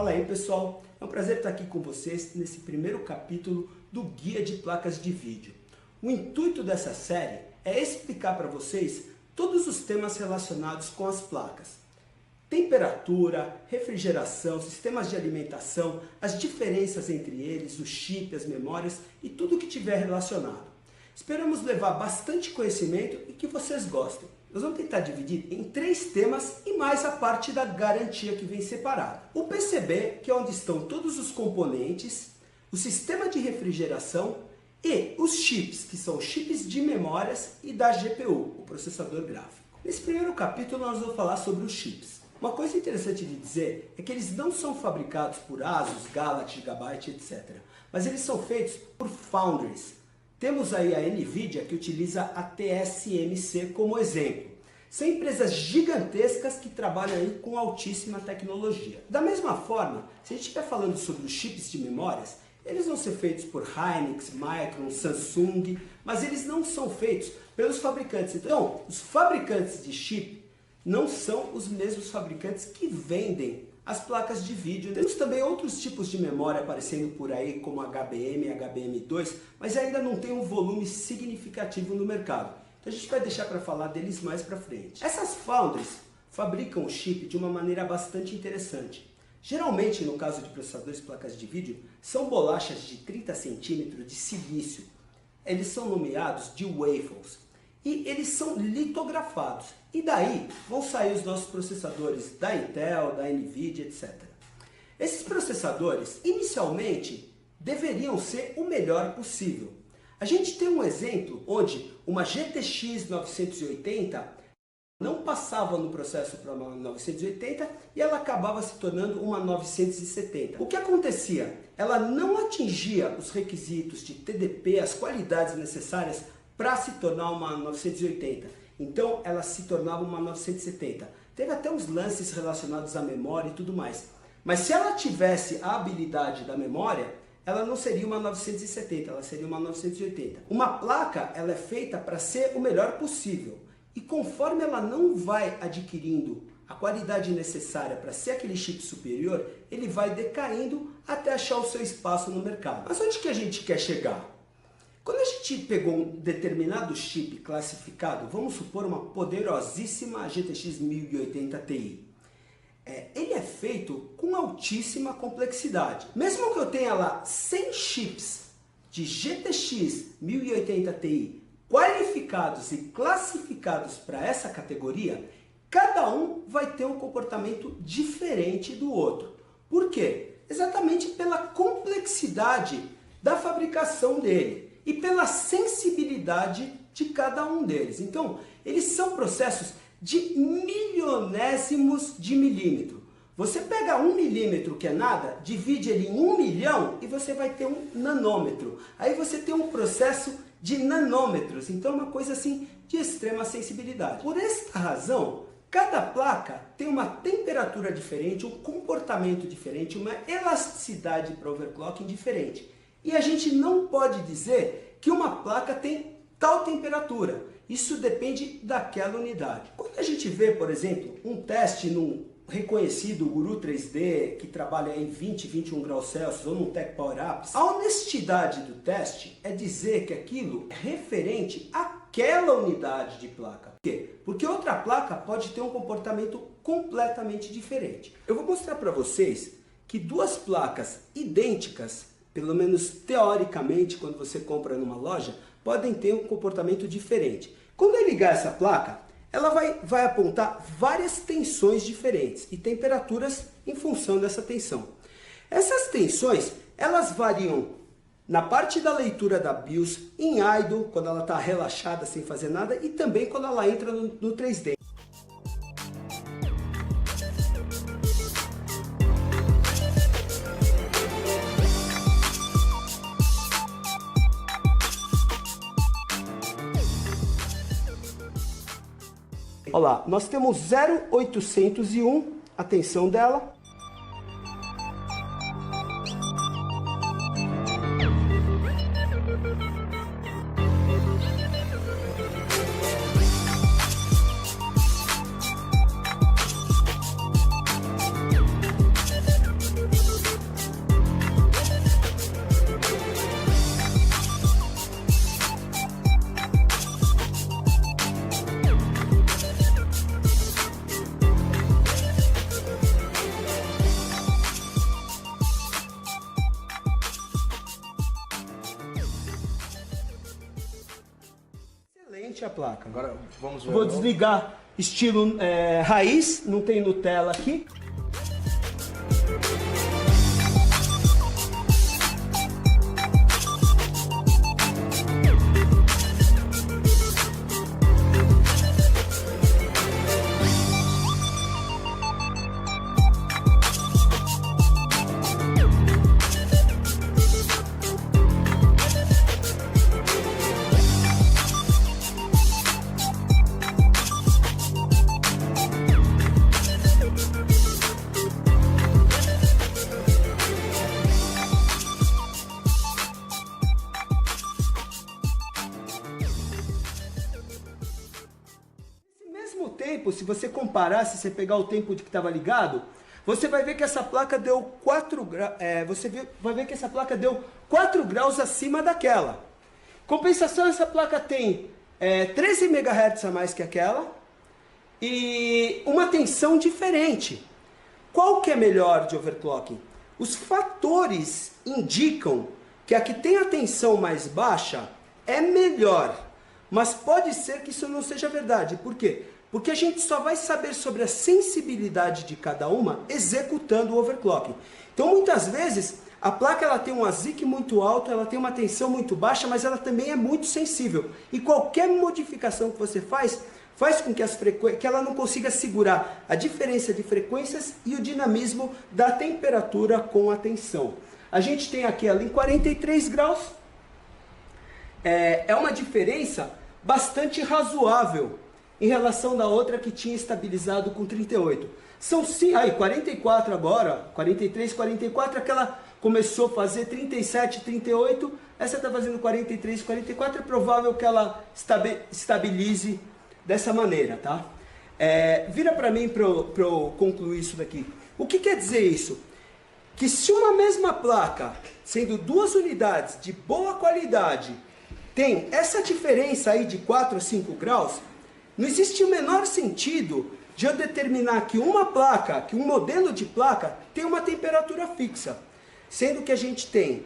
Fala aí pessoal, é um prazer estar aqui com vocês nesse primeiro capítulo do Guia de Placas de Vídeo. O intuito dessa série é explicar para vocês todos os temas relacionados com as placas. Temperatura, refrigeração, sistemas de alimentação, as diferenças entre eles, o chip, as memórias e tudo que tiver relacionado. Esperamos levar bastante conhecimento e que vocês gostem. Nós vamos tentar dividir em 3 temas e mais a parte da garantia que vem separada. O PCB, que é onde estão todos os componentes, o sistema de refrigeração e os chips, que são chips de memórias e da GPU, o processador gráfico. Nesse primeiro capítulo nós vamos falar sobre os chips. Uma coisa interessante de dizer é que eles não são fabricados por ASUS, Galaxy, Gigabyte, etc. Mas eles são feitos por foundries. Temos aí a NVIDIA, que utiliza a TSMC como exemplo. São empresas gigantescas que trabalham aí com altíssima tecnologia. Da mesma forma, se a gente estiver falando sobre os chips de memórias, eles vão ser feitos por Hynix, Micron, Samsung, mas eles não são feitos pelos fabricantes. Então, os fabricantes de chip não são os mesmos fabricantes que vendem as placas de vídeo. Temos também outros tipos de memória aparecendo por aí, como HBM e HBM2, mas ainda não tem um volume significativo no mercado. Então a gente vai deixar para falar deles mais para frente. Essas foundries fabricam o chip de uma maneira bastante interessante. Geralmente, no caso de processadores e placas de vídeo, são bolachas de 30 centímetros de silício. Eles são nomeados de waffles. E eles são litografados. E daí vão sair os nossos processadores da Intel, da NVIDIA, etc. Esses processadores, inicialmente, deveriam ser o melhor possível. A gente tem um exemplo onde uma GTX 980 não passava no processo para uma 980 e ela acabava se tornando uma 970. O que acontecia? Ela não atingia os requisitos de TDP, as qualidades necessárias para se tornar uma 980. Então ela se tornava uma 970. Teve até uns lances relacionados à memória e tudo mais. Mas se ela tivesse a habilidade da memória, ela não seria uma 970, ela seria uma 980. Uma placa, ela é feita para ser o melhor possível. E conforme ela não vai adquirindo a qualidade necessária para ser aquele chip superior, ele vai decaindo até achar o seu espaço no mercado. Mas onde que a gente quer chegar? Quando a gente pegou um determinado chip classificado, vamos supor uma poderosíssima GTX 1080 Ti. Ele é feito com altíssima complexidade. Mesmo que eu tenha lá 100 chips de GTX 1080 Ti qualificados e classificados para essa categoria, cada um vai ter um comportamento diferente do outro. Por quê? Exatamente pela complexidade da fabricação dele e pela sensibilidade de cada um deles. Então, eles são processos de milionésimos de milímetro. Você pega 1 milímetro, que é nada, divide ele em 1 milhão e você vai ter um nanômetro. Aí você tem um processo de nanômetros. Então, é uma coisa assim de extrema sensibilidade. Por esta razão, cada placa tem uma temperatura diferente, um comportamento diferente, uma elasticidade para overclocking diferente. E a gente não pode dizer que uma placa tem tal temperatura. Isso depende daquela unidade. Quando a gente vê, por exemplo, um teste num reconhecido Guru 3D, que trabalha em 20, 21 graus Celsius, ou num Tech Power Apps, a honestidade do teste é dizer que aquilo é referente àquela unidade de placa. Por quê? Porque outra placa pode ter um comportamento completamente diferente. Eu vou mostrar para vocês que 2 placas idênticas, pelo menos teoricamente, quando você compra numa loja, podem ter um comportamento diferente. Quando eu ligar essa placa, ela vai apontar várias tensões diferentes e temperaturas em função dessa tensão. Essas tensões, elas variam na parte da leitura da BIOS, em idle, quando ela está relaxada sem fazer nada, e também quando ela entra no 3D. Olha lá, nós temos 0,801, a tensão dela. placa. Agora vamos ver. Vou desligar estilo raiz, não tem Nutella aqui. Tempo, se você comparar, se você pegar o tempo de que estava ligado, você vai ver que essa placa deu 4 graus, vai ver que essa placa deu 4 graus acima daquela. Compensação, essa placa tem 13 MHz a mais que aquela e uma tensão diferente. Qual que é melhor de overclocking? Os fatores indicam que a que tem a tensão mais baixa é melhor, mas pode ser que isso não seja verdade. Por quê? Porque a gente só vai saber sobre a sensibilidade de cada uma executando o overclocking. Então, muitas vezes, a placa ela tem um ASIC muito alto, ela tem uma tensão muito baixa, mas ela também é muito sensível. E qualquer modificação que você faz com que ela não consiga segurar a diferença de frequências e o dinamismo da temperatura com a tensão. A gente tem aqui ela em 43 graus. É uma diferença bastante razoável em relação da outra que tinha estabilizado com 38. São sim, aí 44 agora, 43, 44, aquela começou a fazer 37, 38, essa está fazendo 43, 44, é provável que ela estabilize dessa maneira, tá? Vira para mim para eu concluir isso daqui. O que quer dizer isso? Que se uma mesma placa, sendo duas unidades de boa qualidade, tem essa diferença aí de 4 a 5 graus, não existe o menor sentido de eu determinar que uma placa, que um modelo de placa tem uma temperatura fixa, sendo que a gente tem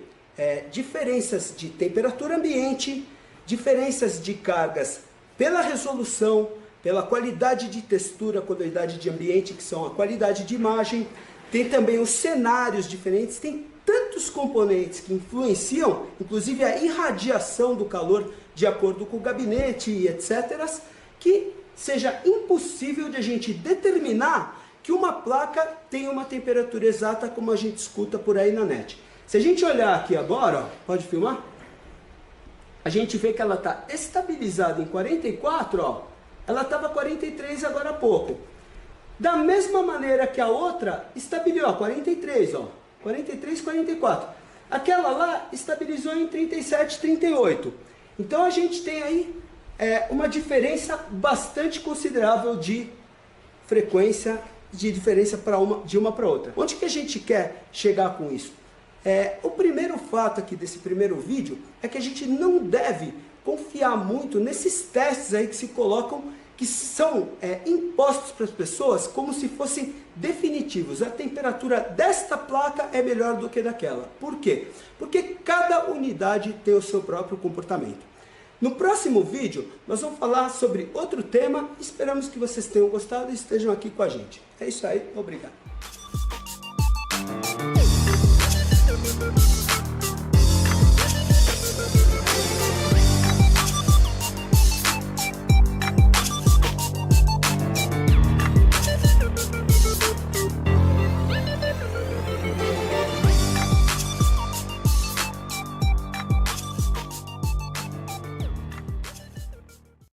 diferenças de temperatura ambiente, diferenças de cargas pela resolução, pela qualidade de textura, qualidade de ambiente, que são a qualidade de imagem, tem também os cenários diferentes, tem tantos componentes que influenciam, inclusive a irradiação do calor de acordo com o gabinete e etc., que seja impossível de a gente determinar que uma placa tem uma temperatura exata como a gente escuta por aí na net. Se a gente olhar aqui agora, ó, pode filmar? A gente vê que ela está estabilizada em 44, ó, ela estava 43 agora há pouco. Da mesma maneira que a outra estabilizou, 43, ó, 43, 44. Aquela lá estabilizou em 37, 38. Então a gente tem aí uma diferença bastante considerável de frequência, de diferença de uma para outra. Onde que a gente quer chegar com isso? O primeiro fato aqui desse primeiro vídeo é que a gente não deve confiar muito nesses testes aí que se colocam, que são impostos para as pessoas como se fossem definitivos. A temperatura desta placa é melhor do que daquela. Por quê? Porque cada unidade tem o seu próprio comportamento. No próximo vídeo, nós vamos falar sobre outro tema. Esperamos que vocês tenham gostado e estejam aqui com a gente. É isso aí, obrigado.